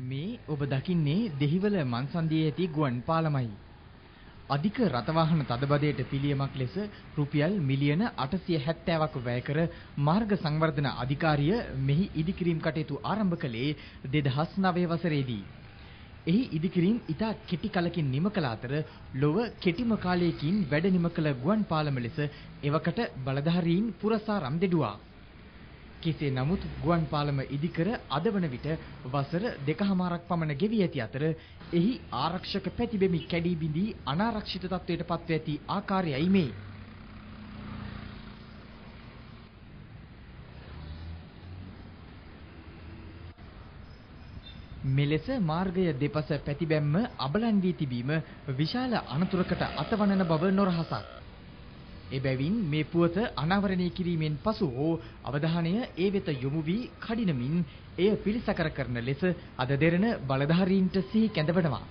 මේ ඔබ දකින්නේ දෙහිවල මන්සන්දියේ ඇති ගුවන් පාලමයි. අධික රථවාහන තදබදයට පිළියමක් ලෙස රුපියල් මිලියන 870ක් වැය කර මාර්ග සංවර්ධන අධිකාරිය මෙහි ඉදිකිරීම් කටයුතු ආරම්භ කළේ 2009 වසරේදී. එහි ඉදිකිරීම් ඉතා කෙටි කලකින් නිම කළ අතර ලොව කෙටිම කාලයකින් වැඩ නිම කළ ගුවන් පාලම ලෙස එවකට බලධාරීන් පුරසාරම් දෙඩුවා. කෙසේ නමුත් ගුවන් පාලම ඉදිකර අද වන විට වසර 2කමාරක් පමණ ගෙවී ඇති අතර එහි ආරක්ෂක පැතිබෙමි කැඩී බිඳී අනාරක්ෂිත තත්ත්වයට පත්ව ඇති ආකාරයයි මේ. මෙලෙස මාර්ගය දෙපස පැතිබැම්ම අබලන් වී තිබීම විශාල අනතුරකට අතවනන බව නොරහසක්. එබැවින් මේ පුවත අනාවරණය කිරීමෙන් පසු හෝ අවධානය ඒ වෙත යොමු වී කඩිනමින් එය පිළිසකර කරන ලෙස අද දෙරණ බලධාරීන්ට සිහි කැඳවනවා.